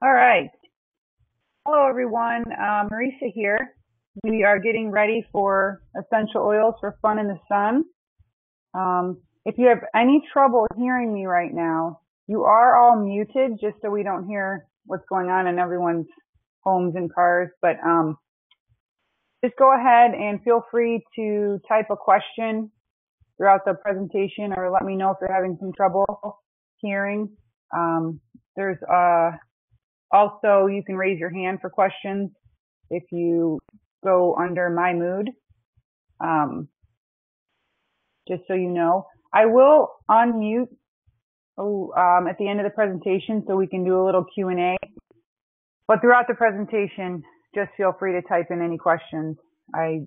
All right. Hello, everyone. Marisa here. We are getting ready for essential oils for fun in the sun. If you have any trouble hearing me right now, you are all muted just so we don't hear what's going on in everyone's homes and cars. But just go ahead and feel free to type a question throughout the presentation or let me know if you're having some trouble hearing. There's Also, you can raise your hand for questions if you go under My Mood, just so you know. I will unmute at the end of the presentation so we can do a little Q&A. But throughout the presentation, just feel free to type in any questions. I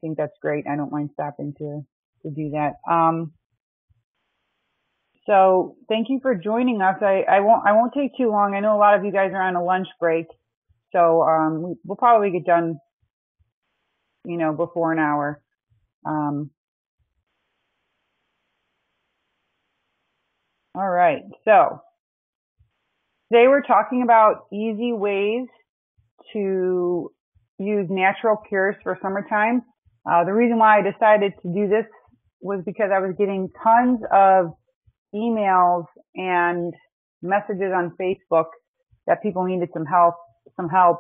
think that's great. I don't mind stopping to do that. So thank you for joining us. I won't take too long. I know a lot of you guys are on a lunch break, so we'll probably get done, before an hour. All right. So today we're talking about easy ways to use natural cures for summertime. The reason why I decided to do this was because I was getting tons of emails and messages on Facebook that people needed some help.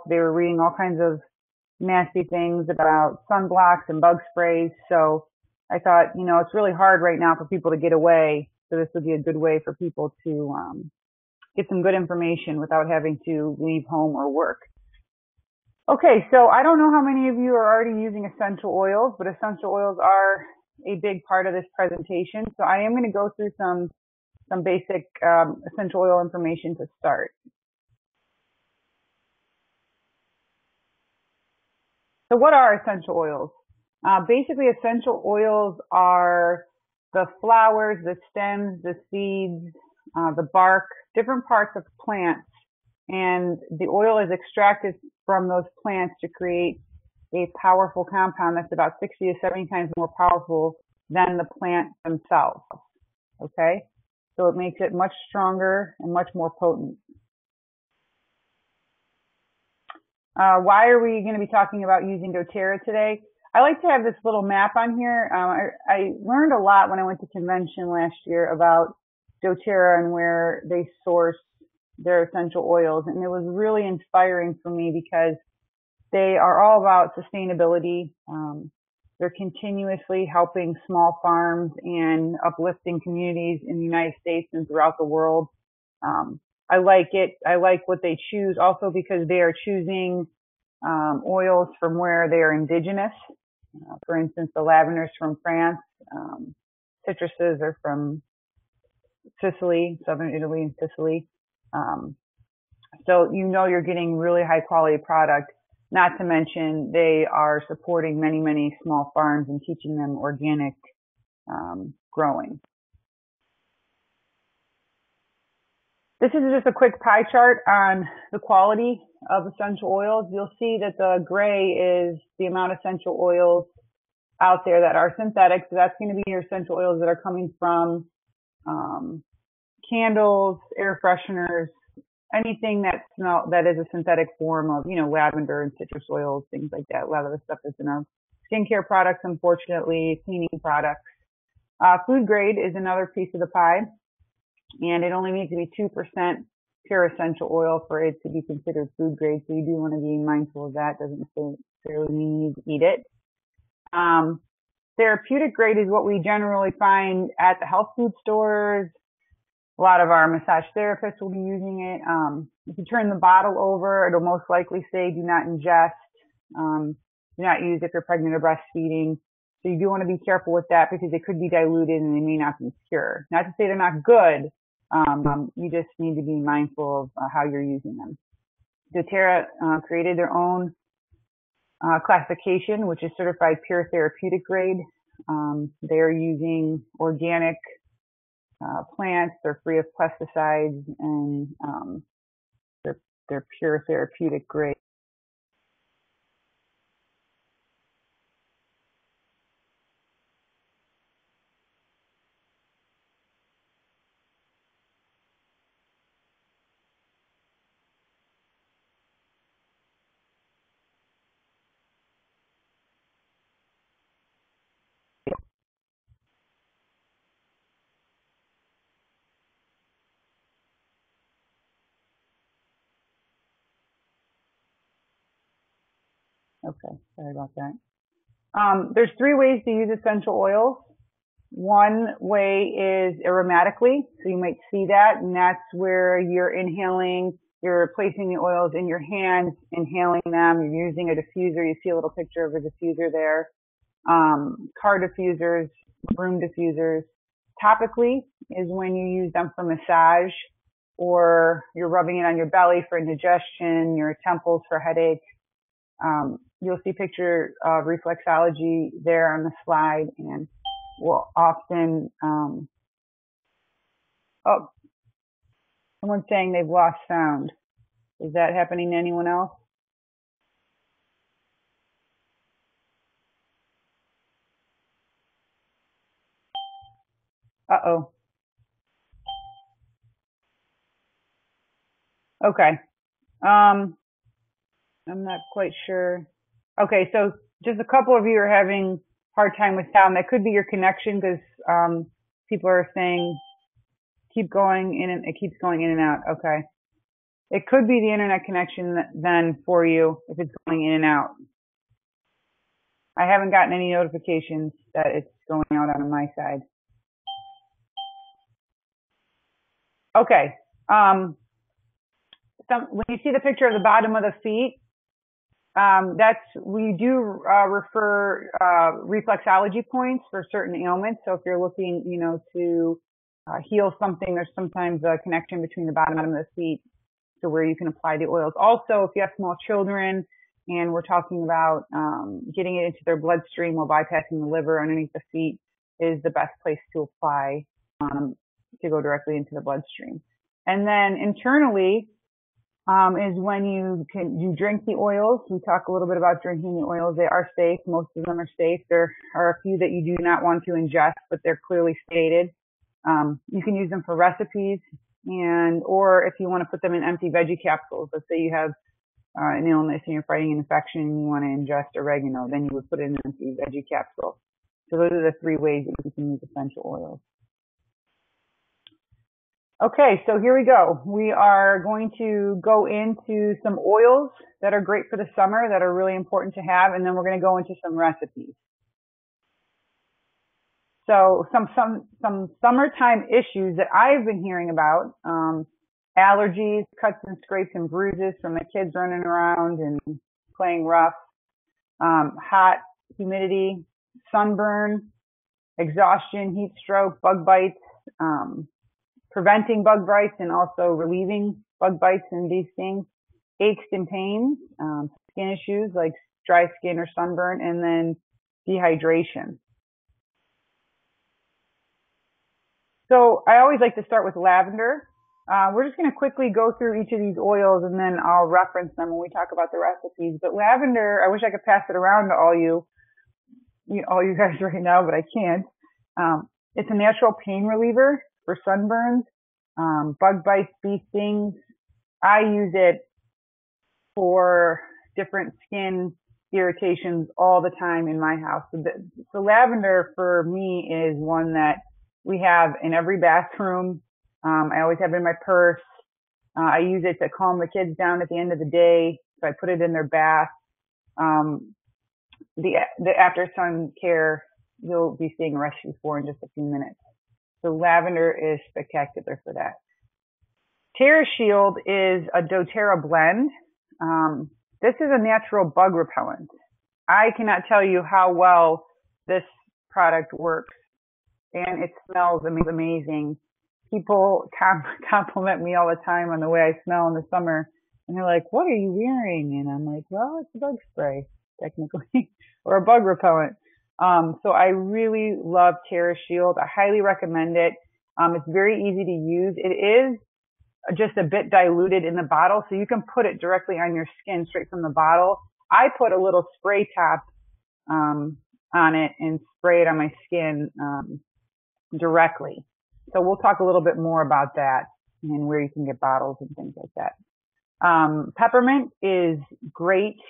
They were reading all kinds of nasty things about sunblocks and bug sprays. So I thought, it's really hard right now for people to get away. So this would be a good way for people to get some good information without having to leave home or work. Okay, so I don't know how many of you are already using essential oils, but essential oils are a big part of this presentation. So I am going to go through some basic essential oil information to start. So what are essential oils? Basically, essential oils are the flowers, the stems, the seeds, the bark, different parts of plants, and the oil is extracted from those plants to create a powerful compound that's about 60 to 70 times more powerful than the plant themselves. Okay? So it makes it much stronger and much more potent. Why are we going to be talking about using doTERRA today? I like to have this little map on here. I learned a lot when I went to convention last year about doTERRA and where they source their essential oils. And it was really inspiring for me because they are all about sustainability. They're continuously helping small farms and uplifting communities in the United States and throughout the world. I like it. I like what they choose also because they are choosing oils from where they are indigenous. For instance, the lavender's from France. Citruses are from Sicily, southern Italy and Sicily. So you're getting really high quality product. Not to mention they are supporting many, many small farms and teaching them organic growing. This is just a quick pie chart on the quality of essential oils. You'll see that the gray is the amount of essential oils out there that are synthetic. So that's going to be your essential oils that are coming from candles, air fresheners, anything that is a synthetic form of, lavender and citrus oils, things like that. A lot of the stuff that's in our skincare products, unfortunately, cleaning products. Food grade is another piece of the pie, and it only needs to be 2% pure essential oil for it to be considered food grade. So you do want to be mindful of that. Doesn't necessarily mean you need to eat it. Therapeutic grade is what we generally find at the health food stores. A lot of our massage therapists will be using it. If you turn the bottle over, it'll most likely say do not ingest, do not use if you're pregnant or breastfeeding. So you do want to be careful with that because they could be diluted and they may not be pure. Not to say they're not good. You just need to be mindful of how you're using them. doTERRA created their own classification, which is certified pure therapeutic grade. They're using organic plants. They're free of pesticides, and they're pure therapeutic grade. Okay, sorry about that. There's three ways to use essential oils. One way is aromatically, so you might see that, and that's where you're inhaling, you're placing the oils in your hands, inhaling them, you're using a diffuser, you see a little picture of a diffuser there. Car diffusers, room diffusers. Topically is when you use them for massage, or you're rubbing it on your belly for indigestion, your temples for headache. You'll see a picture of reflexology there on the slide, and we'll often, oh, someone's saying they've lost sound. Is that happening to anyone else? Uh-oh. Okay. I'm not quite sure. Okay, so just a couple of you are having hard time with sound. That could be your connection because people are saying keep going in and it keeps going in and out. Okay. It could be the internet connection then for you if it's going in and out. I haven't gotten any notifications that it's going out on my side. Okay. When you see the picture of the bottom of the feet, we do refer reflexology points for certain ailments. So if you're looking, to heal something, there's sometimes a connection between the bottom of the feet to where you can apply the oils. Also, if you have small children and we're talking about getting it into their bloodstream while bypassing the liver, underneath the feet is the best place to apply to go directly into the bloodstream. And then internally is when you drink the oils. We talk a little bit about drinking the oils. They are safe. Most of them are safe. There are a few that you do not want to ingest, but they're clearly stated. You can use them for recipes, or if you want to put them in empty veggie capsules. Let's say you have an illness and you're fighting an infection and you want to ingest oregano, then you would put it in an empty veggie capsule. So those are the three ways that you can use essential oils. Okay, so here we go. We are going to go into some oils that are great for the summer, that are really important to have, and then we're going to go into some recipes. So some summertime issues that I've been hearing about, allergies, cuts and scrapes and bruises from the kids running around and playing rough, hot, humidity, sunburn, exhaustion, heat stroke, bug bites, preventing bug bites and also relieving bug bites and bee stings, aches and pains, skin issues like dry skin or sunburn, and then dehydration. So I always like to start with lavender. We're just going to quickly go through each of these oils and then I'll reference them when we talk about the recipes. But lavender, I wish I could pass it around to all you guys right now, but I can't. It's a natural pain reliever for sunburns, bug bites, bee stings. I use it for different skin irritations all the time in my house. So lavender for me is one that we have in every bathroom. I always have it in my purse. I use it to calm the kids down at the end of the day. So I put it in their bath. The after sun care you'll be seeing a recipe for in just a few minutes. So lavender is spectacular for that. TerraShield is a doTERRA blend. This is a natural bug repellent. I cannot tell you how well this product works, and it smells amazing. People compliment me all the time on the way I smell in the summer, and they're like, "What are you wearing?" And I'm like, "Well, it's a bug spray, technically, or a bug repellent." So I really love TerraShield. I highly recommend it. It's very easy to use. It is just a bit diluted in the bottle, so you can put it directly on your skin straight from the bottle. I put a little spray top on it and spray it on my skin directly. So we'll talk a little bit more about that and where you can get bottles and things like that. Peppermint is great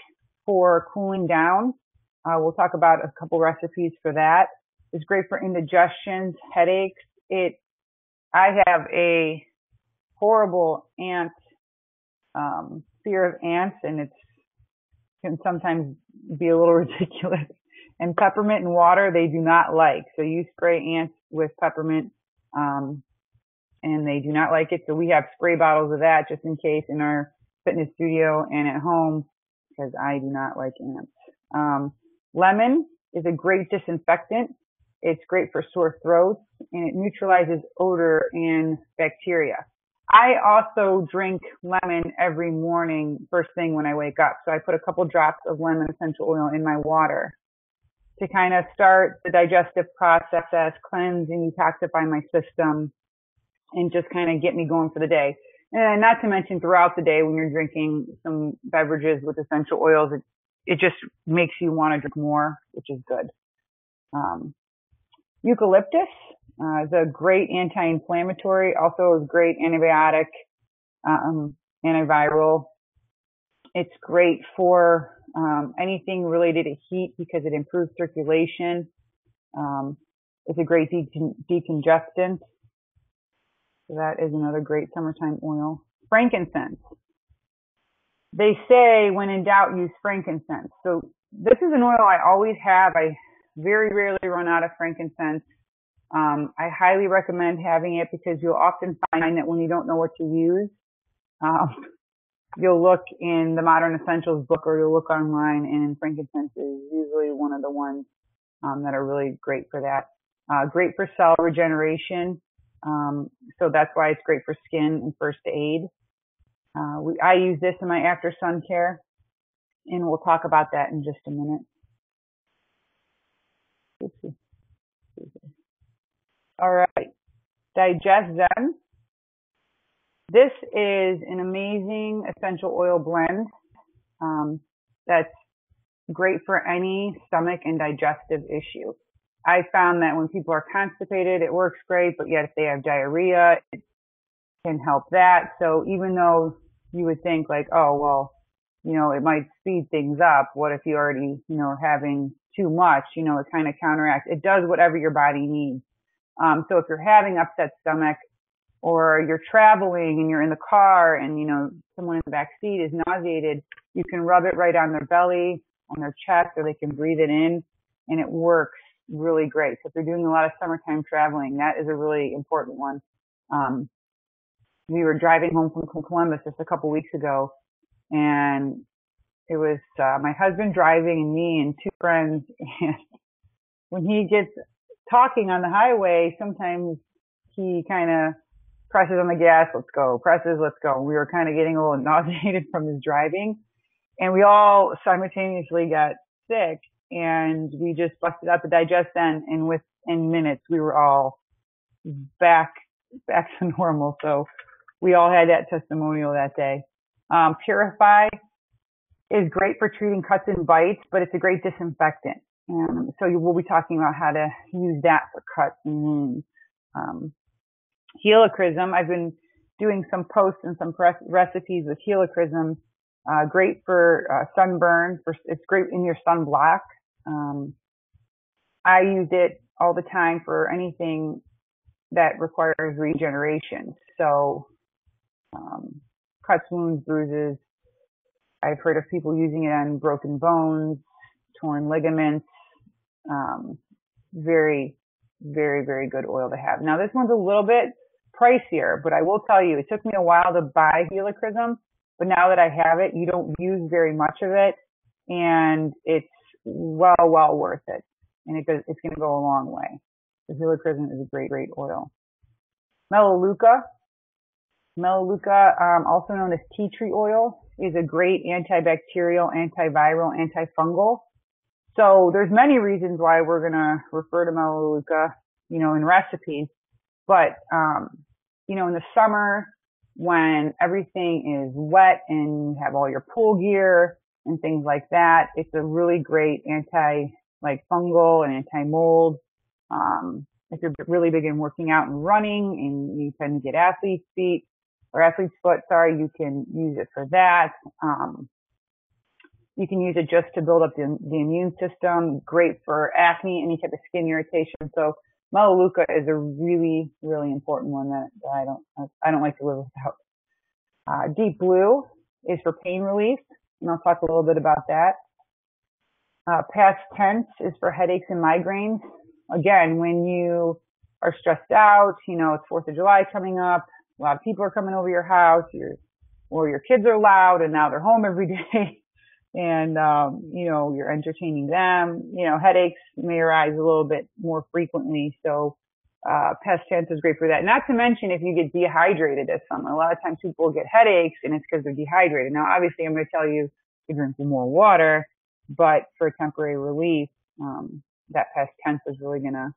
for cooling down. We'll talk about a couple recipes for that. It's great for indigestions, headaches. I have a horrible fear of ants, and it can sometimes be a little ridiculous. And peppermint and water, they do not like. So you spray ants with peppermint, and they do not like it. So we have spray bottles of that just in case in our fitness studio and at home, because I do not like ants. Lemon is a great disinfectant. It's great for sore throats, and it neutralizes odor and bacteria. I also drink lemon every morning, first thing when I wake up. So I put a couple drops of lemon essential oil in my water to kind of start the digestive process, cleanse and detoxify my system, and just kind of get me going for the day. And not to mention throughout the day when you're drinking some beverages with essential oils, it just makes you want to drink more, which is good. Eucalyptus is a great anti-inflammatory, also a great antibiotic, antiviral. It's great for anything related to heat because it improves circulation. It's a great decongestant. So that is another great summertime oil. Frankincense. They say when in doubt, use frankincense. So this is an oil I always have. I very rarely run out of frankincense. I highly recommend having it because you'll often find that when you don't know what to use, you'll look in the Modern Essentials book or you'll look online, and frankincense is usually one of the ones that are really great for that. Great for cell regeneration. So that's why it's great for skin and first aid. I use this in my after sun care, and we'll talk about that in just a minute. All right. Digest Zen. This is an amazing essential oil blend that's great for any stomach and digestive issue. I found that when people are constipated, it works great, but yet if they have diarrhea, it can help that. So even though you would think like, oh, well, it might speed things up. What if you already, are having too much? It kind of counteracts. It does whatever your body needs. So if you're having upset stomach or you're traveling and you're in the car and, someone in the back seat is nauseated, you can rub it right on their belly, on their chest, or they can breathe it in, and it works really great. So if you're doing a lot of summertime traveling, that is a really important one. We were driving home from Columbus just a couple weeks ago, and it was my husband driving and me and two friends. And when he gets talking on the highway, sometimes he kind of presses on the gas, let's go, presses, let's go. We were kind of getting a little nauseated from his driving, and we all simultaneously got sick, and we just busted out the Digest Zen, and within minutes we were all back to normal. So we all had that testimonial that day. Purify is great for treating cuts and bites, but it's a great disinfectant. So we'll be talking about how to use that for cuts and wounds. Helichrysum, I've been doing some posts and some recipes with helichrysum. Great for sunburn. It's great in your sunblock. I use it all the time for anything that requires regeneration. So cuts, wounds, bruises. I've heard of people using it on broken bones, torn ligaments. Very, very, very good oil to have. Now this one's a little bit pricier, but I will tell you, it took me a while to buy helichrysum, but now that I have it, you don't use very much of it, and it's well worth it. And it's going to go a long way. The helichrysum is a great, great oil. Melaleuca, also known as tea tree oil, is a great antibacterial, antiviral, antifungal. So there's many reasons why we're going to refer to Melaleuca, in recipes. But, in the summer when everything is wet and you have all your pool gear and things like that, it's a really great fungal and anti-mold. If you're really big in working out and running and you tend to get athlete's foot, you can use it for that. You can use it just to build up the immune system. Great for acne, any type of skin irritation. So Melaleuca is a really, really important one that I don't like to live without. Deep Blue is for pain relief, and I'll talk a little bit about that. Past tense is for headaches and migraines. Again, when you are stressed out, it's 4th of July coming up, a lot of people are coming over your house, or your kids are loud and now they're home every day and, you're entertaining them, headaches may arise a little bit more frequently. So, past tense is great for that. Not to mention if you get dehydrated this summer. A lot of times people get headaches and it's because they're dehydrated. Now, obviously I'm going to tell you to drink more water, but for temporary relief, that past tense is really going to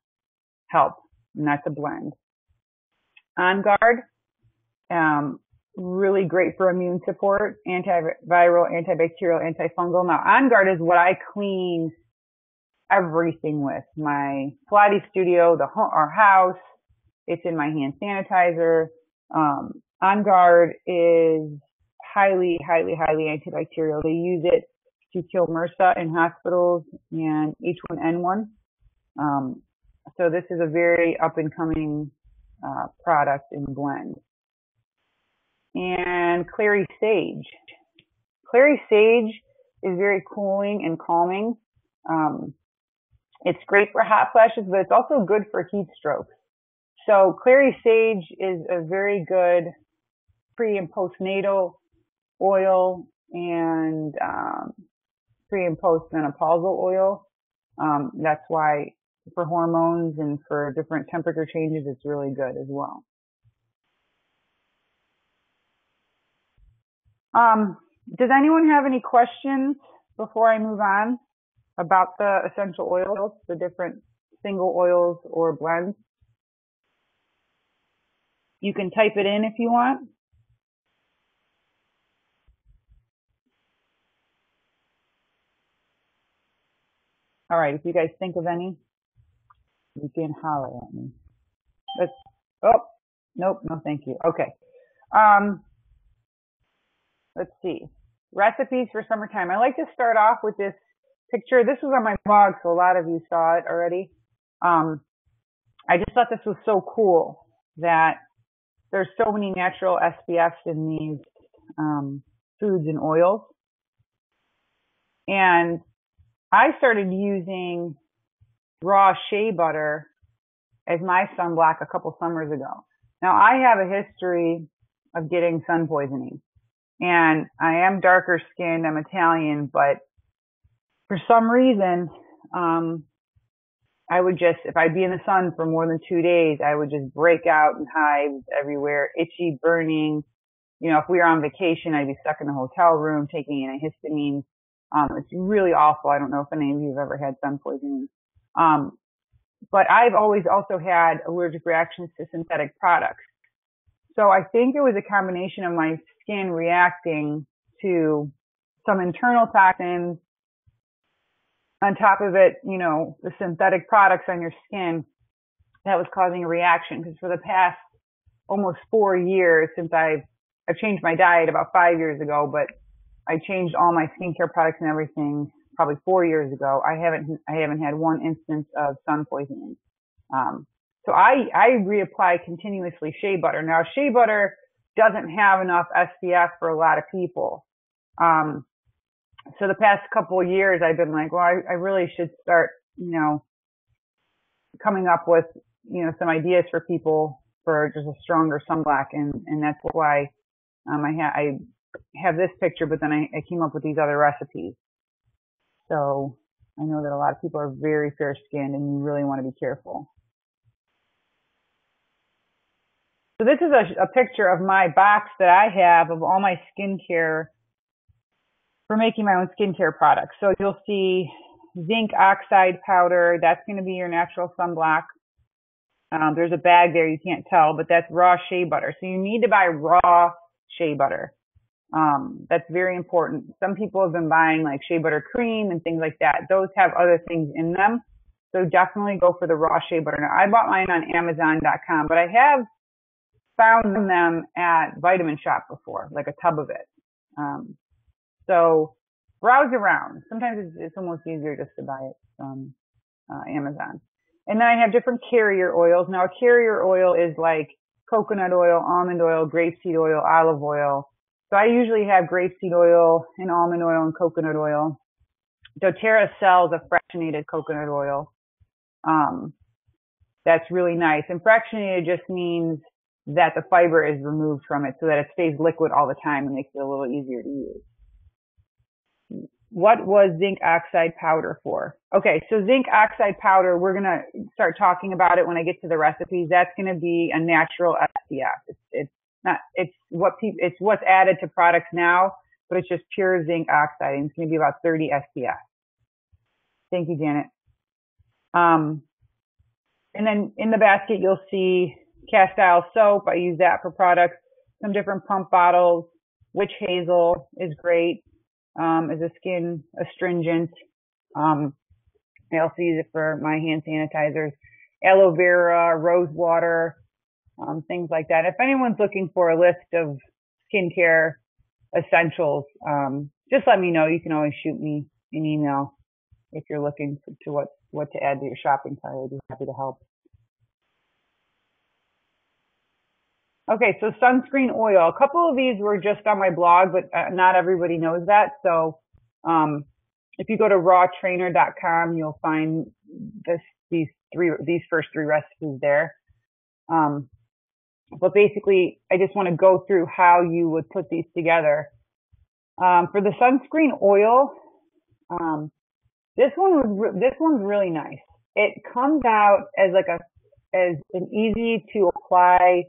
help, and that's a blend. On Guard, really great for immune support, antiviral, antibacterial, antifungal. Now, On Guard is what I clean everything with. My Pilates studio, our house, it's in my hand sanitizer. On Guard is highly, highly, highly antibacterial. They use it to kill MRSA in hospitals and H1N1. So this is a very up and coming product in blend. And Clary Sage. Clary Sage is very cooling and calming. It's great for hot flashes, but it's also good for heat strokes. So Clary Sage is a very good pre and postnatal oil and pre and postmenopausal oil. That's why for hormones and for different temperature changes, it's really good as well. Does anyone have any questions before I move on about the essential oils, the different single oils or blends? You can type it in if you want. All right, if you guys think of any, you can holler at me. Nope, no thank you. Okay. Let's see. Recipes for summertime. I like to start off with this picture. This was on my blog, so a lot of you saw it already. I just thought this was so cool that there's so many natural SPFs in these foods and oils. And I started using raw shea butter as my sunblock a couple summers ago. Now, I have a history of getting sun poisoning. And I am darker skinned, I'm Italian, but for some reason, I would just, if I'd be in the sun for more than 2 days, I would just break out in hives everywhere, itchy, burning. If we were on vacation, I'd be stuck in a hotel room taking antihistamines. It's really awful. I don't know if any of you have ever had sun poisoning. But I've always also had allergic reactions to synthetic products. So I think it was a combination of my skin reacting to some internal toxins. On top of it, the synthetic products on your skin that was causing a reaction. Because for the past almost 4 years since I've changed my diet about 5 years ago, but I changed all my skincare products and everything probably 4 years ago. I haven't had one instance of sun poisoning. So I reapply continuously shea butter. Now, shea butter doesn't have enough SPF for a lot of people. So the past couple of years, I've been like, well, I really should start, coming up with, some ideas for people for just a stronger sunblock. And that's why, I have this picture, but then I came up with these other recipes. So I know that a lot of people are very fair skinned and you really want to be careful. So this is a picture of my box that I have of all my skincare for making my own skincare products. So you'll see zinc oxide powder. That's going to be your natural sunblock. There's a bag there. You can't tell, but that's raw shea butter. So you need to buy raw shea butter. That's very important. Some people have been buying like shea butter cream and things like that. Those have other things in them. So definitely go for the raw shea butter. Now, I bought mine on Amazon.com, but I have found them at Vitamin Shop before, like a tub of it. So browse around. Sometimes it's almost easier just to buy it from Amazon. And then I have different carrier oils. Now a carrier oil is like coconut oil, almond oil, grapeseed oil, olive oil. So I usually have grapeseed oil and almond oil and coconut oil. doTERRA sells a fractionated coconut oil. That's really nice. And fractionated just means that the fiber is removed from it so that it stays liquid all the time and makes it a little easier to use. What was zinc oxide powder for? Okay, so zinc oxide powder, we're going to start talking about it when I get to the recipes. That's going to be a natural SPF. It's what's added to products now, but it's just pure zinc oxide, and it's going to be about 30 SPF. Thank you, Janet. And then in the basket, you'll see cast iron soap. I use that for products. Some different pump bottles. Witch hazel is great. As a skin astringent. I also use it for my hand sanitizers. Aloe vera, rose water, things like that. If anyone's looking for a list of skincare essentials, just let me know. You can always shoot me an email if you're looking to what to add to your shopping cart. I'd be happy to help. Okay, so sunscreen oil. A couple of these were just on my blog, but not everybody knows that. So if you go to rawtrainer.com, you'll find these first three recipes there. But basically, I just want to go through how you would put these together. For the sunscreen oil, this one's really nice. It comes out as an easy to apply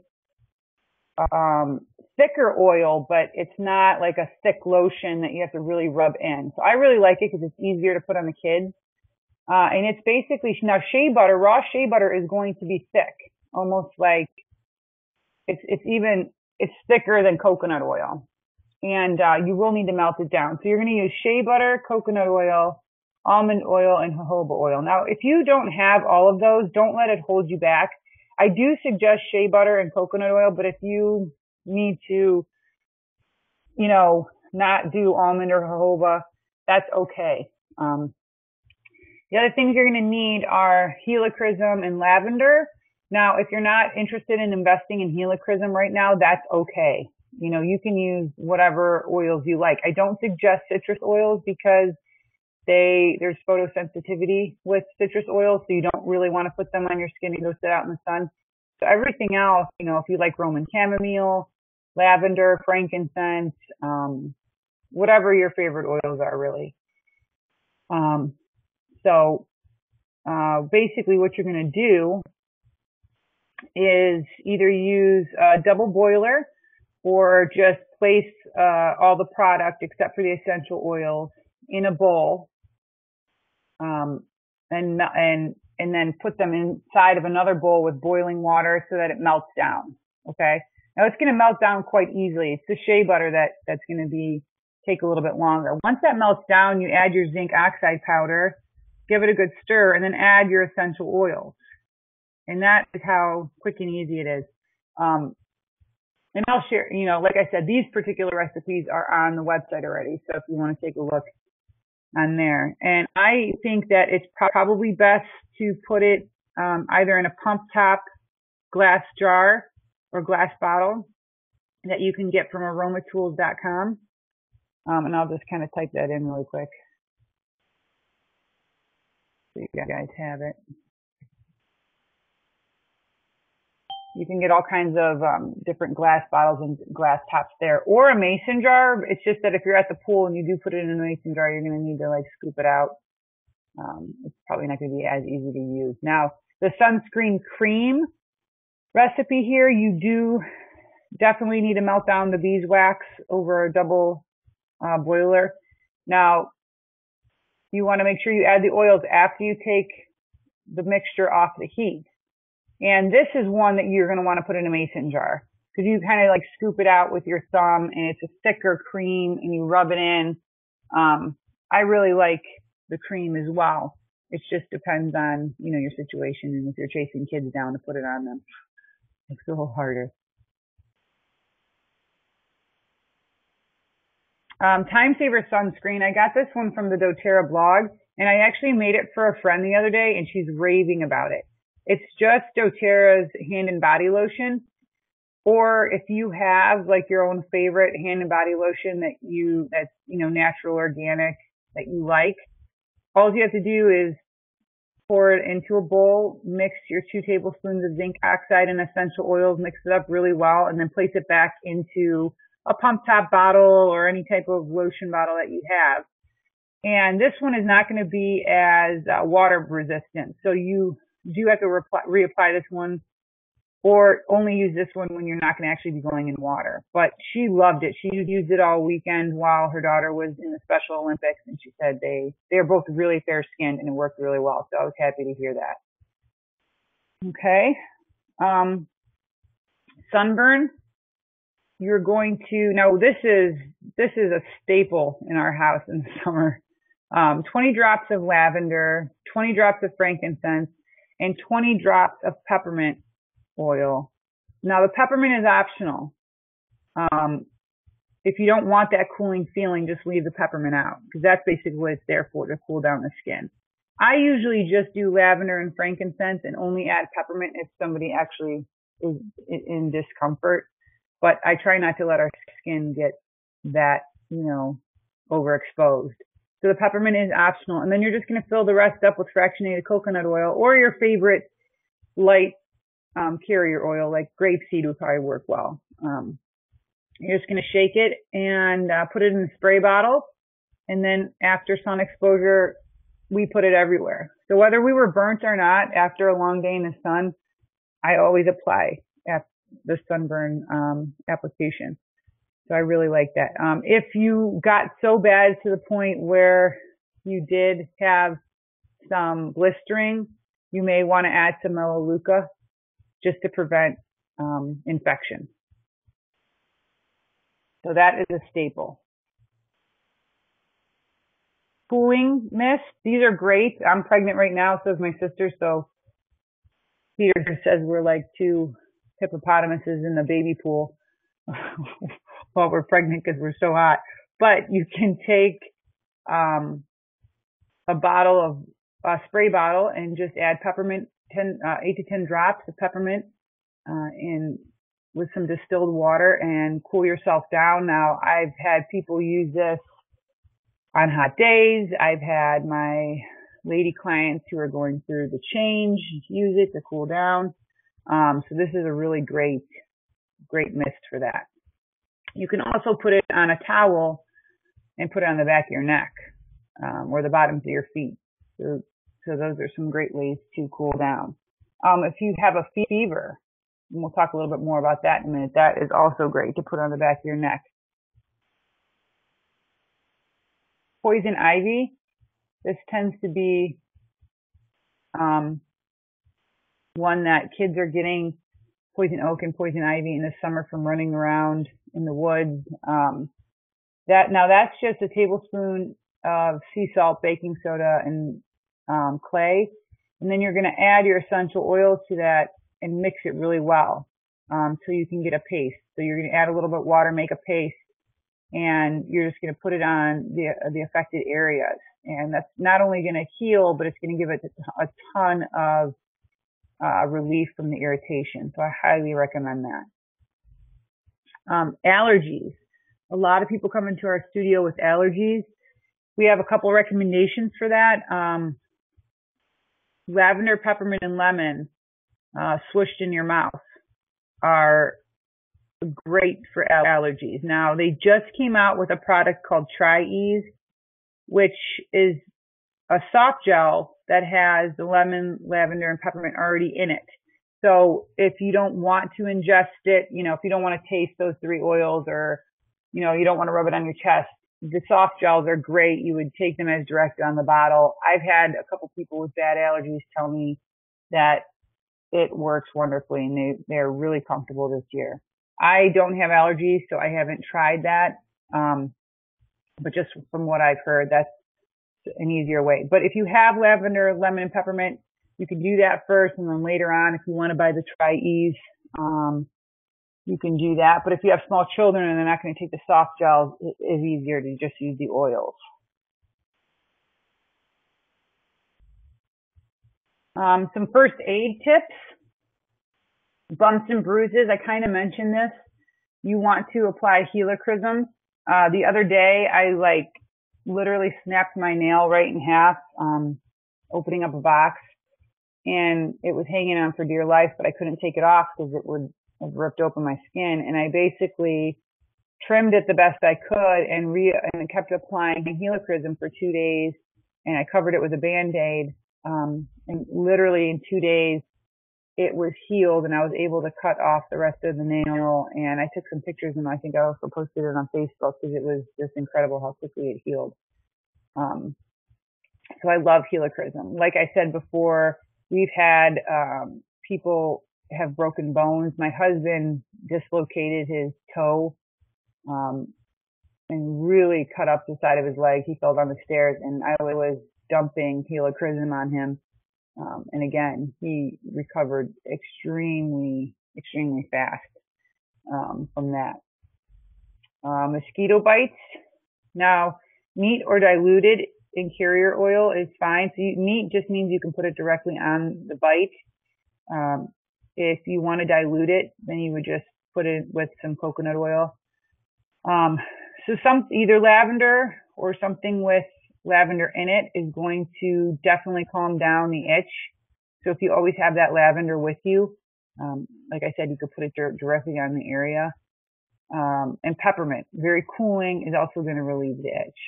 thicker oil, but it's not like a thick lotion that you have to really rub in. So I really like it because it's easier to put on the kids. And it's basically, now shea butter, raw shea butter is going to be thick, almost like it's thicker than coconut oil. And you will need to melt it down. So you're going to use shea butter, coconut oil, almond oil, and jojoba oil. Now, if you don't have all of those, don't let it hold you back. I do suggest shea butter and coconut oil, but if you need to, not do almond or jojoba, that's okay. The other things you're going to need are helichrysum and lavender. Now, if you're not interested in investing in helichrysum right now, that's okay. You can use whatever oils you like. I don't suggest citrus oils because there's photosensitivity with citrus oils, so you don't really want to put them on your skin and go sit out in the sun. So everything else, if you like Roman chamomile, lavender, frankincense, whatever your favorite oils are, really. Basically what you're going to do is either use a double boiler or just place all the product except for the essential oils in a bowl, and then put them inside of another bowl with boiling water so that it melts down. Okay. Now it's going to melt down quite easily. It's the shea butter that's going to take a little bit longer. Once that melts down, you add your zinc oxide powder, give it a good stir, and then add your essential oils. And that is how quick and easy it is. And I'll share, like I said, these particular recipes are on the website already. So if you want to take a look on there. And I think that it's probably best to put it either in a pump top glass jar or glass bottle that you can get from aromatools.com. And I'll just kind of type that in really quick so you guys have it. You can get all kinds of different glass bottles and glass tops there, or a mason jar. It's just that if you're at the pool and you do put it in a mason jar, you're going to need to scoop it out. It's probably not going to be as easy to use. Now, the sunscreen cream recipe here, you do definitely need to melt down the beeswax over a double boiler. Now, you want to make sure you add the oils after you take the mixture off the heat. And this is one that you're going to want to put in a mason jar because you kind of scoop it out with your thumb and it's a thicker cream and you rub it in. I really like the cream as well. It just depends on, your situation and if you're chasing kids down to put it on them. It's a little harder. Time Saver sunscreen. I got this one from the doTERRA blog and I actually made it for a friend the other day and she's raving about it. It's just doTERRA's hand and body lotion. Or if you have your own favorite hand and body lotion that's natural, organic, that you like, All you have to do is pour it into a bowl, mix your 2 tablespoons of zinc oxide and essential oils, mix it up really well, and then place it back into a pump top bottle or any type of lotion bottle that you have. And this one is not going to be as water resistant. So you do have to reapply this one, or only use this one when you're not going to actually be going in water. But she loved it. She used it all weekend while her daughter was in the Special Olympics, and she said they're both really fair skinned and it worked really well. So I was happy to hear that. Okay. Sunburn. You're going to, now this is a staple in our house in the summer. 20 drops of lavender, 20 drops of frankincense, and 20 drops of peppermint oil. Now the peppermint is optional. If you don't want that cooling feeling, just leave the peppermint out, because that's basically what it's there for, to cool down the skin. I usually just do lavender and frankincense and only add peppermint if somebody actually is in discomfort. But I try not to let our skin get that, overexposed. So the peppermint is optional. And then you're just going to fill the rest up with fractionated coconut oil or your favorite light carrier oil, like grapeseed would probably work well. You're just going to shake it and put it in a spray bottle. And then after sun exposure, we put it everywhere. So whether we were burnt or not, after a long day in the sun, I always apply the sunburn application. So I really like that. If you got so bad to the point where you did have some blistering, you may want to add some melaleuca just to prevent infection. So that is a staple. Cooling mist. These are great. I'm pregnant right now, so is my sister. So Peter says we're like 2 hippopotamuses in the baby pool while we're pregnant because we're so hot. But you can take a bottle of spray bottle and just add peppermint, 8 to 10 drops of peppermint in with some distilled water and cool yourself down. Now, I've had people use this on hot days. I've had my lady clients who are going through the change use it to cool down. So this is a really great mist for that. You can also put it on a towel and put it on the back of your neck, or the bottoms of your feet. So those are some great ways to cool down. If you have a fever, and we'll talk a little bit more about that in a minute, that is also great to put on the back of your neck. Poison ivy. This tends to be one that kids are getting, poison oak and poison ivy in the summer from running around in the woods. That's just a tablespoon of sea salt, baking soda, and clay. And then you're going to add your essential oils to that and mix it really well, so you can get a paste. So you're going to add a little bit of water, make a paste, and you're just going to put it on the affected areas. And that's not only going to heal, but it's going to give it a ton of relief from the irritation. So I highly recommend that. Allergies. A lot of people come into our studio with allergies. We have a couple recommendations for that. Lavender, peppermint, and lemon swished in your mouth are great for allergies. Now, they just came out with a product called Tri-Ease, which is a soft gel that has the lemon, lavender, and peppermint already in it. So if you don't want to ingest it, if you don't want to taste those 3 oils, or, you don't want to rub it on your chest, the soft gels are great. You would take them as directed on the bottle. I've had a couple people with bad allergies tell me that it works wonderfully, and they're really comfortable this year. I don't have allergies, so I haven't tried that. But just from what I've heard, that's an easier way. But if you have lavender, lemon, and peppermint, you can do that first, and then later on, if you want to buy the Tri-Ease, you can do that. But if you have small children and they're not going to take the soft gels, it is easier to just use the oils. Some first aid tips. Bumps and bruises. I kind of mentioned this. You want to apply helichrysum. The other day, I literally snapped my nail right in half, opening up a box, and it was hanging on for dear life, but I couldn't take it off because it would have ripped open my skin. And I basically trimmed it the best I could and kept applying helichrysum for 2 days, and I covered it with a Band-Aid. And literally in 2 days, it was healed, and I was able to cut off the rest of the nail. And I took some pictures, and I think I also posted it on Facebook because it was just incredible how quickly it healed. So I love helichrysum. Like I said before, we've had people have broken bones. My husband dislocated his toe and really cut up the side of his leg. He fell down the stairs, and I was dumping helichrysum on him. And again, he recovered extremely, extremely fast from that. Mosquito bites. Now, neat or diluted in carrier oil is fine. So neat just means you can put it directly on the bite. If you want to dilute it, then you would just put it with some coconut oil. So either lavender or something with lavender in it is going to definitely calm down the itch. So if you always have that lavender with you, like I said, you could put it directly on the area. And peppermint, very cooling, is also going to relieve the itch.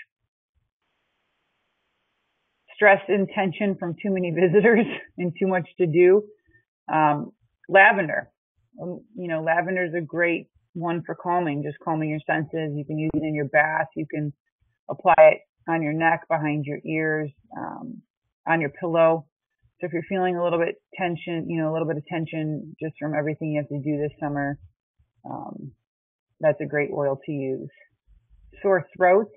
Stress and tension from too many visitors and too much to do. Lavender. Lavender is a great one for calming, just calming your senses. You can use it in your bath. You can apply it on your neck, behind your ears, on your pillow. So if you're feeling a little bit of tension just from everything you have to do this summer, that's a great oil to use. Sore throat.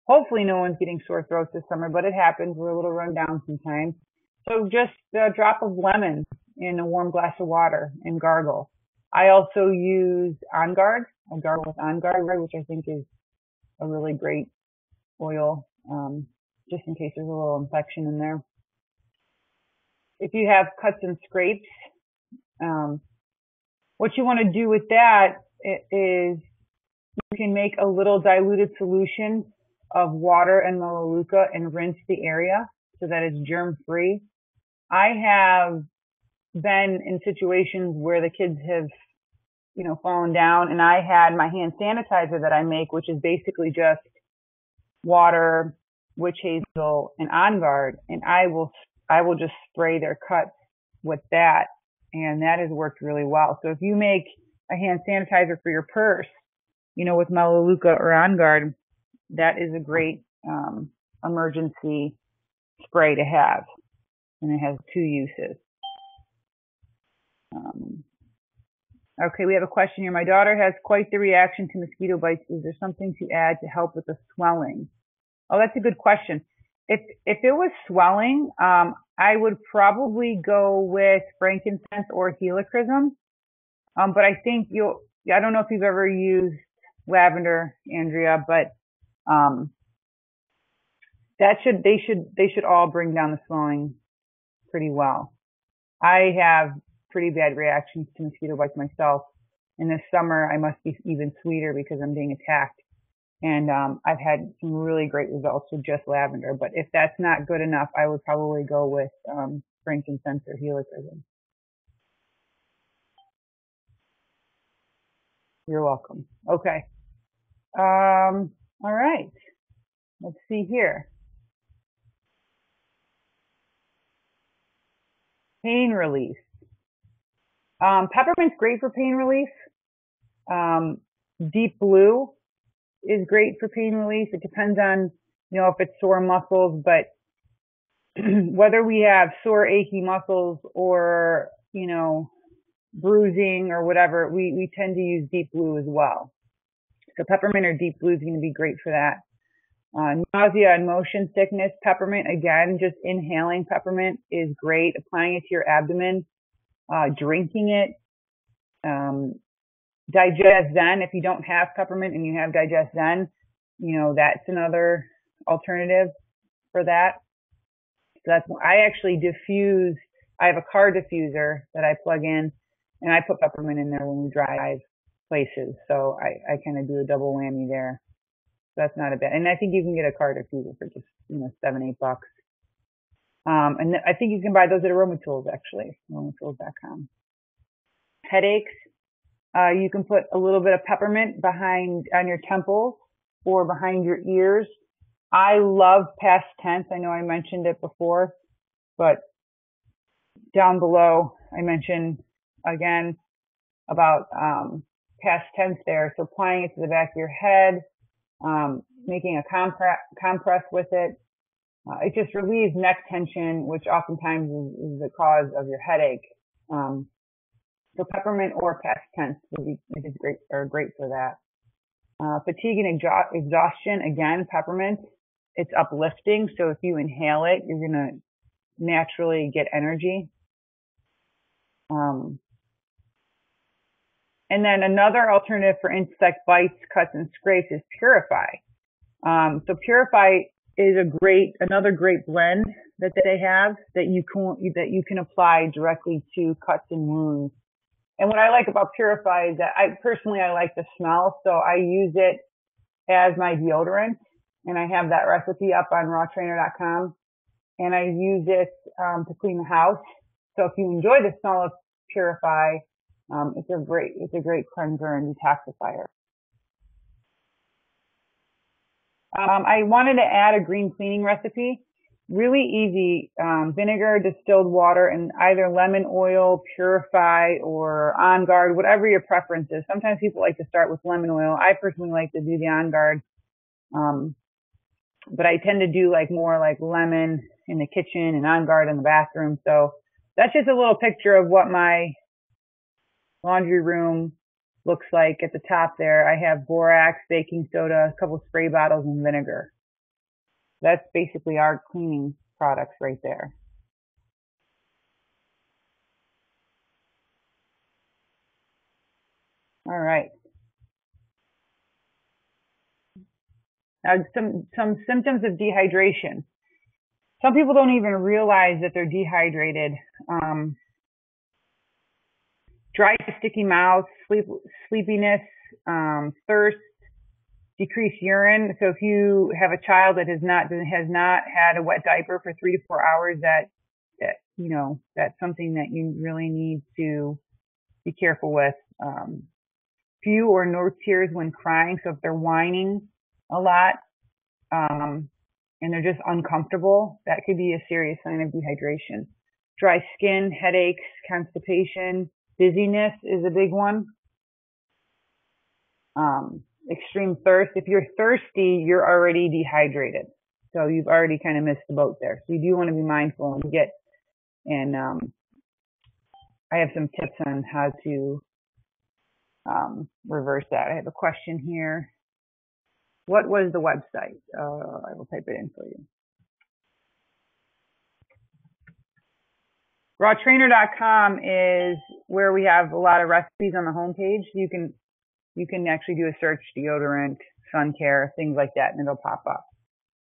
Hopefully no one's getting sore throats this summer, but it happens. We're a little run down sometimes. So just a drop of lemon in a warm glass of water and gargle. I also use On Guard. I gargle with On Guard, which I think is a really great oil, just in case there's a little infection in there. If you have cuts and scrapes, what you want to do with that is you can make a little diluted solution of water and melaleuca and rinse the area so that it's germ-free. I have been in situations where the kids have, fallen down, and I had my hand sanitizer that I make, which is basically just water, witch hazel, and On Guard, and I will just spray their cuts with that, and that has worked really well. So if you make a hand sanitizer for your purse, with melaleuca or On Guard, that is a great emergency spray to have, and it has 2 uses. Okay, we have a question here. My daughter has quite the reaction to mosquito bites. Is there something to add to help with the swelling? Oh, that's a good question. If it was swelling, I would probably go with frankincense or helichrysum. But I think I don't know if you've ever used lavender, Andrea, but they should all bring down the swelling pretty well. I have pretty bad reactions to mosquito bites myself. And this summer I must be even sweeter because I'm being attacked. And I've had some really great results with just lavender. But if that's not good enough, I would probably go with frankincense or helichrysum. You're welcome. Okay. All right. Let's see here. Pain relief. Peppermint's great for pain relief. Deep blue is great for pain relief. It depends on, if it's sore muscles, but whether we have sore, achy muscles or, bruising or whatever, we tend to use deep blue as well. So peppermint or deep blue is going to be great for that. Nausea and motion sickness, peppermint, again, just inhaling peppermint is great. Applying it to your abdomen, drinking it. Digest Zen, if you don't have peppermint and you have Digest Zen, that's another alternative for that. So I actually diffuse. I have a car diffuser that I plug in, and I put peppermint in there when we drive places. So I kind of do a double whammy there. that's not a bad, and I think you can get a cart or two for just, $7, $8. And I think you can buy those at Aroma Tools, actually, aromatools.com. Headaches, you can put a little bit of peppermint on your temples or behind your ears. I love past tense. I know I mentioned it before, but down below I mentioned again about past tense there. So applying it to the back of your head, making a compress with it. It just relieves neck tension, which oftentimes is the cause of your headache. So peppermint or past tense is great for that. Fatigue and exhaustion, again, peppermint. It's uplifting, so if you inhale it, you're gonna naturally get energy. And then another alternative for insect bites, cuts, and scrapes is Purify. So Purify is another great blend that they have that you can apply directly to cuts and wounds. And what I like about Purify is that I like the smell, so I use it as my deodorant, and I have that recipe up on rawtrainer.com, and I use it to clean the house. So if you enjoy the smell of Purify, it's a great cleanser and detoxifier. I wanted to add a green cleaning recipe. Really easy. Vinegar, distilled water, and either lemon oil, Purify, or On Guard, whatever your preference is. Sometimes people like to start with lemon oil. I personally like to do the On Guard. But I tend to do more like lemon in the kitchen and On Guard in the bathroom. So that's just a little picture of what my laundry room looks like. At the top there, I have borax, baking soda, a couple spray bottles, and vinegar. That's basically our cleaning products right there. All right. Now, some symptoms of dehydration. Some people don't even realize that they're dehydrated. Dry, sticky mouth, sleepiness, thirst, decreased urine. So if you have a child that has not had a wet diaper for 3 to 4 hours, that's something that you really need to be careful with. Few or no tears when crying. So if they're whining a lot, and they're just uncomfortable, that could be a serious sign of dehydration. Dry skin, headaches, constipation, dizziness is a big one. Extreme thirst. If you're thirsty, you're already dehydrated. So you've already kind of missed the boat there. So you do want to be mindful and I have some tips on how to reverse that. I have a question here. What was the website? I will type it in for you. Rawtrainer.com is where we have a lot of recipes on the homepage. You can actually do a search, deodorant, sun care, things like that, and it'll pop up.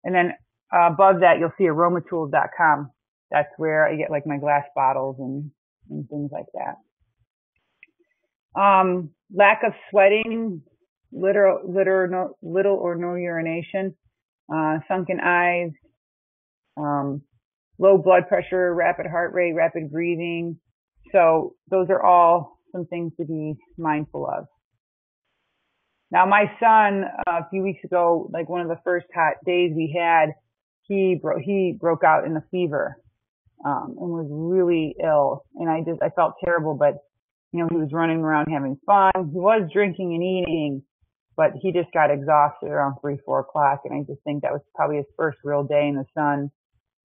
And then above that, you'll see aromatools.com. That's where I get my glass bottles and things like that. Lack of sweating, little or no urination, sunken eyes, low blood pressure, rapid heart rate, rapid breathing. So those are all some things to be mindful of. Now, my son, a few weeks ago, one of the first hot days we had, he broke out in a fever, and was really ill. And I felt terrible, but, he was running around having fun. He was drinking and eating, but he just got exhausted around 3, 4 o'clock. And I just think that was probably his first real day in the sun,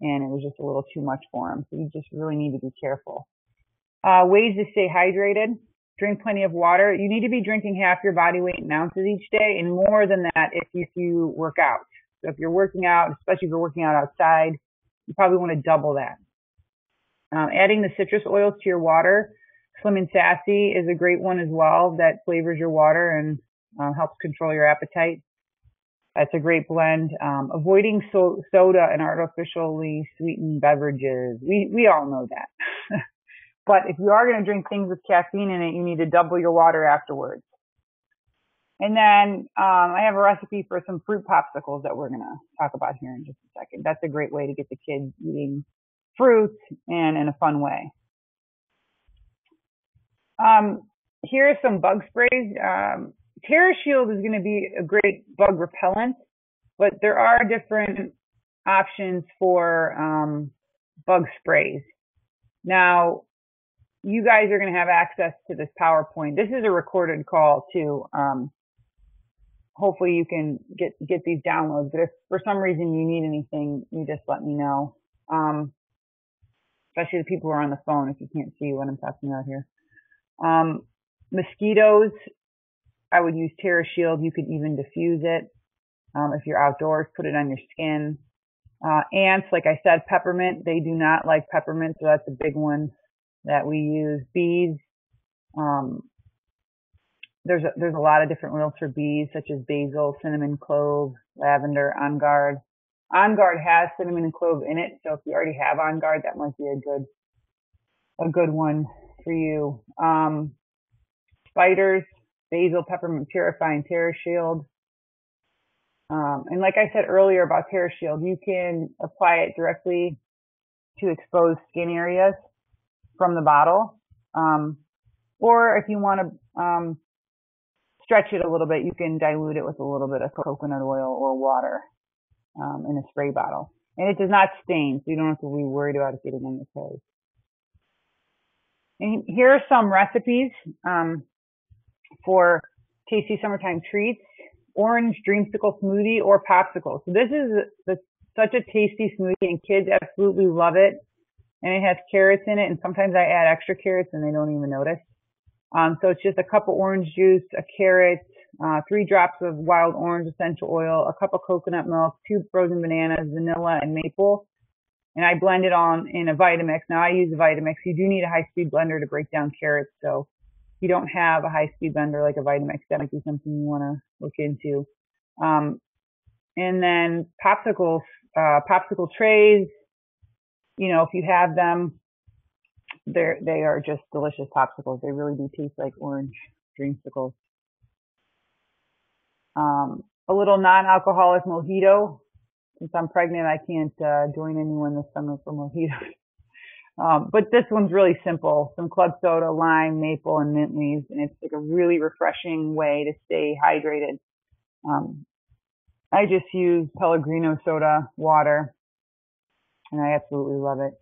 and it was just a little too much for him. So you just really need to be careful. Ways to stay hydrated. Drink plenty of water. You need to be drinking half your body weight in ounces each day, and more than that if you work out. So if you're working out, especially if you're working out outside, you probably want to double that. Adding the citrus oils to your water. Slim and Sassy is a great one as well that flavors your water and helps control your appetite. That's a great blend. Avoiding soda and artificially sweetened beverages. We all know that. But if you are going to drink things with caffeine in it, you need to double your water afterwards. And then I have a recipe for some fruit popsicles that we're going to talk about here in just a second. That's a great way to get the kids eating fruit and in a fun way. Here are some bug sprays. Terra Shield is going to be a great bug repellent, but there are different options for bug sprays. Now, you guys are going to have access to this PowerPoint. This is a recorded call too. Hopefully you can get these downloads. But if for some reason you need anything, you just let me know. Especially the people who are on the phone if you can't see what I'm talking about here. Mosquitoes, I would use Terra Shield. You could even diffuse it. If you're outdoors, put it on your skin. Ants, like I said, peppermint, they do not like peppermint, so that's a big one that we use. Bees, there's a lot of different oils for bees, such as basil, cinnamon, clove, lavender, On Guard. On Guard has cinnamon and clove in it, so if you already have On Guard, that might be a good one for you. Spiders, basil, peppermint, purifying, Terra Shield. And like I said earlier about Terra Shield, you can apply it directly to exposed skin areas from the bottle. Or if you want to stretch it a little bit, you can dilute it with a little bit of coconut oil or water in a spray bottle. And it does not stain, so you don't have to be worried about it getting in your clothes. And here are some recipes for tasty summertime treats. Orange dreamsicle smoothie or popsicle. So this is such a tasty smoothie, and kids absolutely love it. And it has carrots in it, and sometimes I add extra carrots and they don't even notice. So it's just a cup of orange juice, a carrot, 3 drops of wild orange essential oil, a cup of coconut milk, 2 frozen bananas, vanilla, and maple. And I blend it all in a Vitamix. Now I use a Vitamix. You do need a high-speed blender to break down carrots, so if you don't have a high-speed blender like a Vitamix, that might be something you want to look into. And then popsicles, popsicle trays, you know, if you have them, they are just delicious popsicles. They really do taste like orange dreamsicles. A little non-alcoholic mojito. Since I'm pregnant, I can't join anyone this summer for mojitos. But this one's really simple. Some club soda, lime, maple, and mint leaves. And it's like a really refreshing way to stay hydrated. I just use Pellegrino soda water, and I absolutely love it.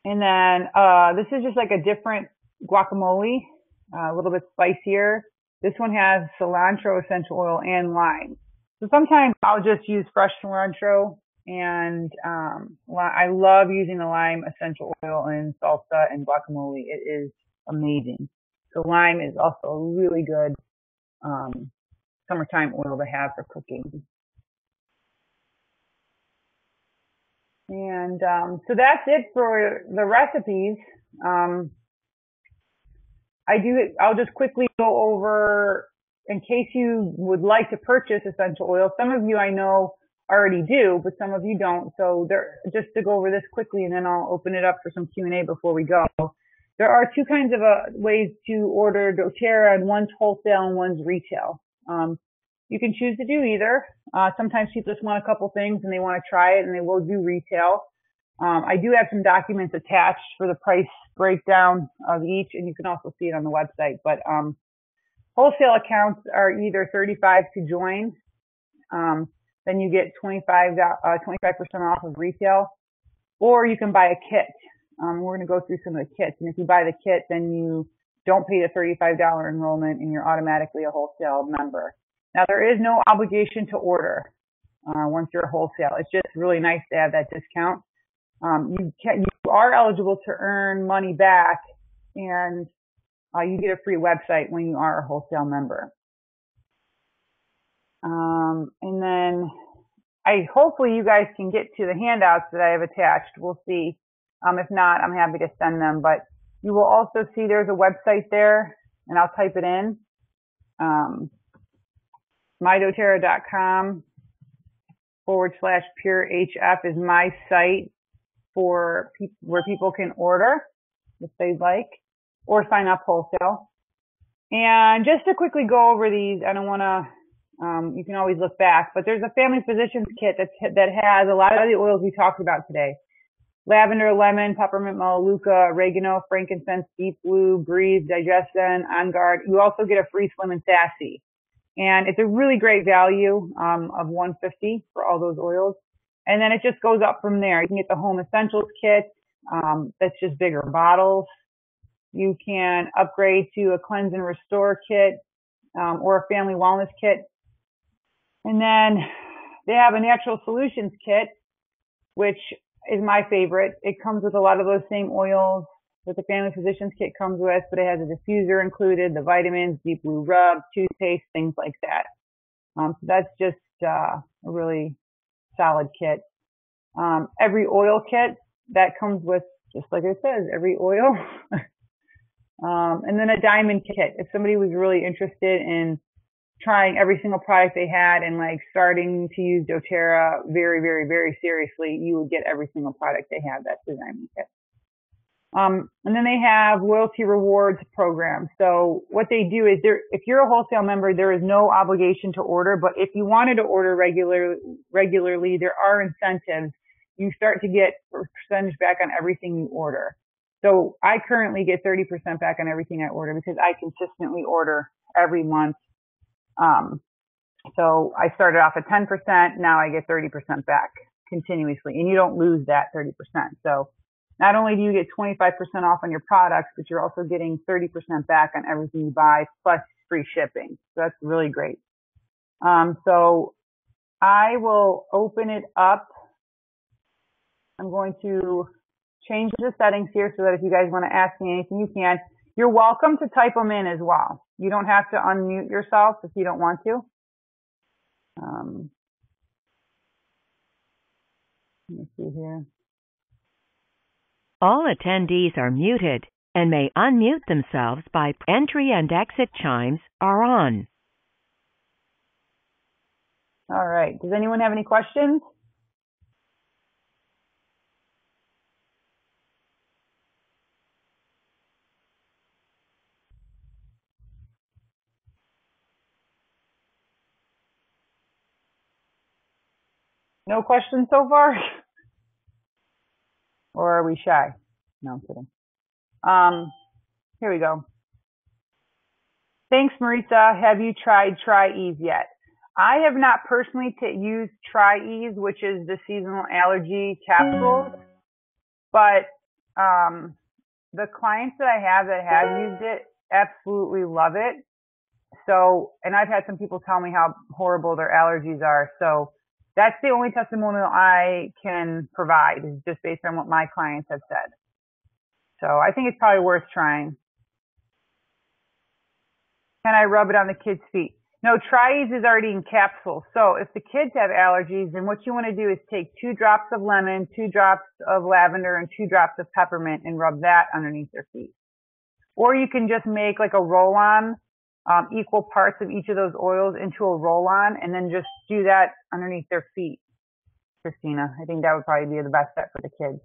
And then this is just like a different guacamole, a little bit spicier. This one has cilantro essential oil and lime. So sometimes I'll just use fresh cilantro, and I love using the lime essential oil in salsa and guacamole. It is amazing. So lime is also a really good summertime oil to have for cooking. And so that's it for the recipes. I'll just quickly go over, in case you would like to purchase essential oil. Some of you I know already do, but some of you don't. So just to go over this quickly, and then I'll open it up for some Q&A before we go. There are 2 kinds of ways to order doTERRA, and one's wholesale and one's retail. You can choose to do either. Sometimes people just want a couple things and they want to try it, and they will do retail. I do have some documents attached for the price breakdown of each, and you can also see it on the website. But wholesale accounts are either $35 to join, then you get 25% off of retail, or you can buy a kit. We're going to go through some of the kits, and if you buy the kit, then you don't pay the $35 enrollment, and you're automatically a wholesale member. Now, there is no obligation to order once you're a wholesale. It's just really nice to have that discount. You are eligible to earn money back, and you get a free website when you are a wholesale member. And then hopefully you guys can get to the handouts that I have attached. We'll see. If not, I'm happy to send them. But you will also see there's a website there, and I'll type it in. mydoterra.com/purehf is my site for where people can order if they'd like, or sign up wholesale. And just to quickly go over these, I don't want to, you can always look back, but there's a family physician's kit that has a lot of the oils we talked about today. Lavender, lemon, peppermint, melaleuca, oregano, frankincense, deep blue, breathe, digestion, on guard. You also get a free slim and sassy. And it's a really great value of $150 for all those oils. And then it just goes up from there. You can get the home essentials kit. That's just bigger bottles. You can upgrade to a cleanse and restore kit or a family wellness kit. And then they have a natural solutions kit, which is my favorite. It comes with a lot of those same oils that the family physicians kit comes with, but it has a diffuser included, the vitamins, deep blue rub, toothpaste, things like that. So that's just a really solid kit. Every oil kit that comes with, just like it says, every oil. And then a diamond kit. If somebody was really interested in trying every single product they had and like starting to use doTERRA very, very, very seriously, you would get every single product they have. That's the diamond kit. And then they have loyalty rewards programs. So what they do is if you're a wholesale member, there is no obligation to order, but if you wanted to order regularly, there are incentives. You start to get a percentage back on everything you order. So I currently get 30% back on everything I order because I consistently order every month. So I started off at 10%. Now I get 30% back continuously, and you don't lose that 30%. So not only do you get 25% off on your products, but you're also getting 30% back on everything you buy plus free shipping. So that's really great. So I will open it up. I'm going to change the settings here so that if you guys want to ask me anything, you can. You're welcome to type them in as well. You don't have to unmute yourself if you don't want to. Let me see here. All attendees are muted and may unmute themselves by entry and exit chimes are on. All right. Does anyone have any questions? No questions so far? Or are we shy? No, I'm kidding. Here we go. Thanks, Marisa. Have you tried Tri-Ease yet? I have not personally used Tri-Ease, which is the seasonal allergy capsules, but the clients that I have that have used it absolutely love it. So, and I've had some people tell me how horrible their allergies are. So that's the only testimonial I can provide, is just based on what my clients have said. So I think it's probably worth trying. Can I rub it on the kids' feet? No, Tri-Ease is already in capsules. So if the kids have allergies, then what you want to do is take 2 drops of lemon, 2 drops of lavender, and 2 drops of peppermint and rub that underneath their feet. Or you can just make like a roll-on, equal parts of each of those oils into a roll-on, and then just do that underneath their feet, Christina. I think that would probably be the best bet for the kids.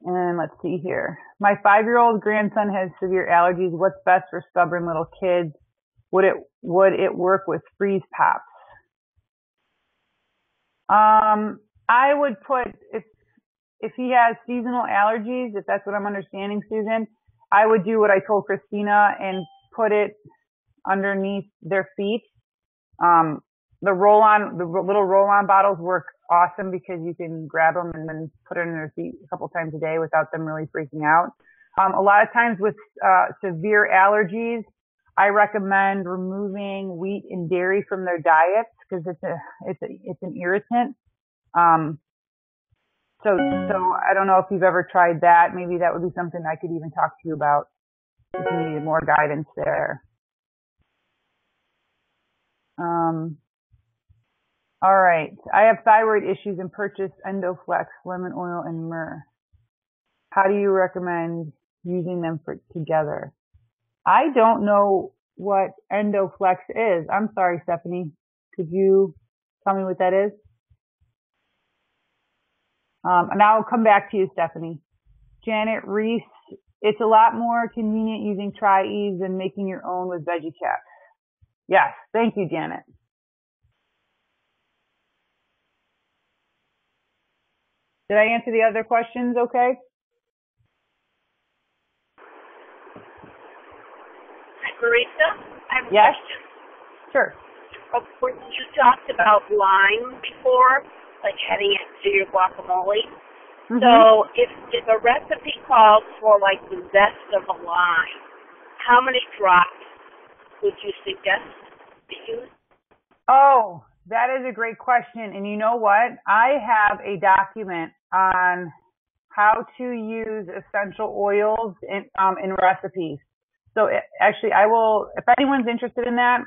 And let's see here. My 5-year-old grandson has severe allergies. What's best for stubborn little kids? Would it work with freeze pops? I would put, if he has seasonal allergies, if that's what I'm understanding, Susan, I would do what I told Christina and put it underneath their feet. The little roll-on bottles work awesome because you can grab them and then put it in their feet a couple times a day without them really freaking out. A lot of times with severe allergies, I recommend removing wheat and dairy from their diets because it's an irritant. So I don't know if you've ever tried that. Maybe that would be something I could even talk to you about if you needed more guidance there. All right. I have thyroid issues and purchased Endoflex, lemon oil, and myrrh. How do you recommend using them together? I don't know what Endoflex is. I'm sorry, Stephanie. Could you tell me what that is? And I'll come back to you, Stephanie. Janet Reese It's a lot more convenient using Tri-Ease than making your own with VeggieCap. Yes, thank you, Janet. Did I answer the other questions okay? Marisa, I have a Yes? question. Sure. You talked about lime before, like adding it to your guacamole. Mm-hmm. So if a recipe calls for like the zest of a lime, how many drops would you suggest to use? Oh, that is a great question. And you know what? I have a document on how to use essential oils in recipes. So actually, I will, if anyone's interested in that,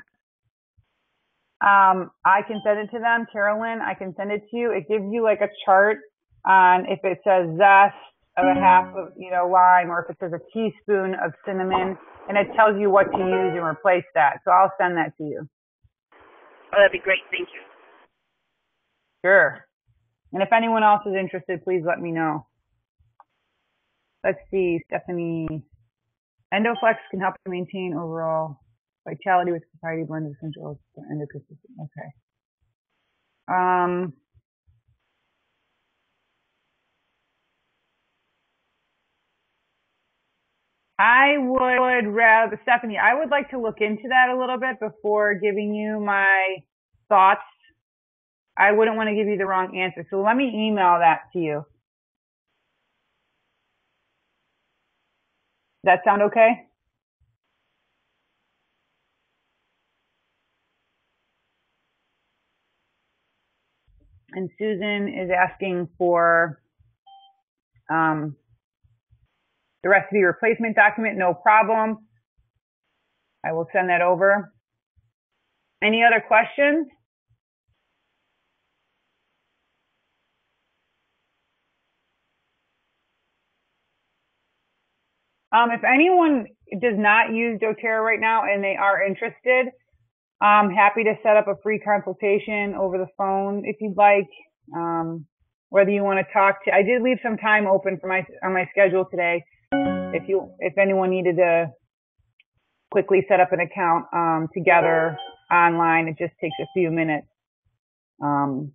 I can send it to them. Carolyn, I can send it to you. It gives you like a chart on if it says zest of a half of, lime, or if it says a teaspoon of cinnamon, and it tells you what to use and replace that. So I'll send that to you. Oh, that'd be great. Thank you. Sure. And if anyone else is interested, please let me know. Let's see, Stephanie. Endoflex can help you maintain overall vitality with proprietary blend of essential oils for endocosystem. Okay. I would rather, Stephanie, I would like to look into that a little bit before giving you my thoughts. I wouldn't want to give you the wrong answer. So let me email that to you. Does that sound okay? And Susan is asking for the recipe replacement document. No problem. I will send that over. Any other questions? If anyone does not use doTERRA right now and they are interested, I'm happy to set up a free consultation over the phone if you'd like. Whether you want to talk to, I did leave some time open for on my schedule today. If anyone needed to quickly set up an account together online, it just takes a few minutes, and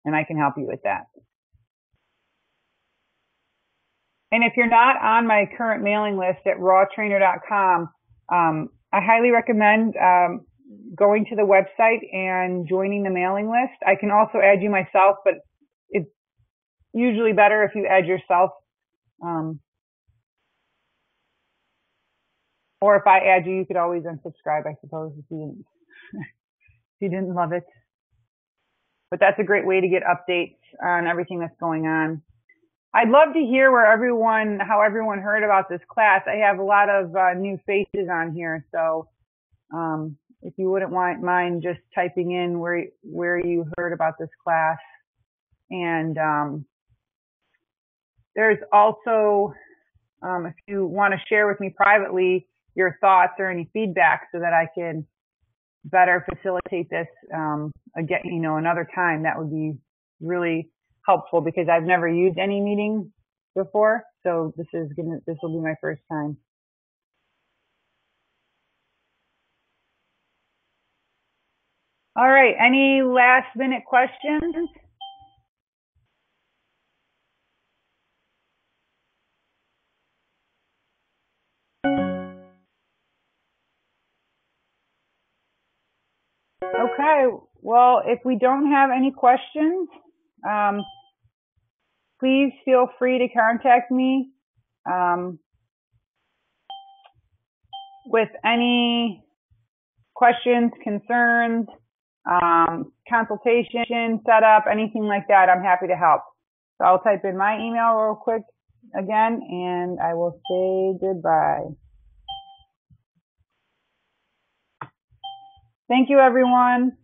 I can help you with that. And if you're not on my current mailing list at rawtrainer.com, I highly recommend going to the website and joining the mailing list. I can also add you myself, but it's usually better if you add yourself. Or if I add you, you could always unsubscribe, I suppose, if you didn't love it. But that's a great way to get updates on everything that's going on. I'd love to hear how everyone heard about this class. I have a lot of new faces on here, so if you wouldn't mind just typing in where you heard about this class. And there's also, if you want to share with me privately your thoughts or any feedback so that I can better facilitate this again, another time, that would be really helpful, because I've never used any meeting before, so this will be my first time. All right, any last minute questions? Okay, well, if we don't have any questions, please feel free to contact me with any questions, concerns, consultation, setup, anything like that. I'm happy to help. So I'll type in my email real quick again, and I will say goodbye. Thank you, everyone.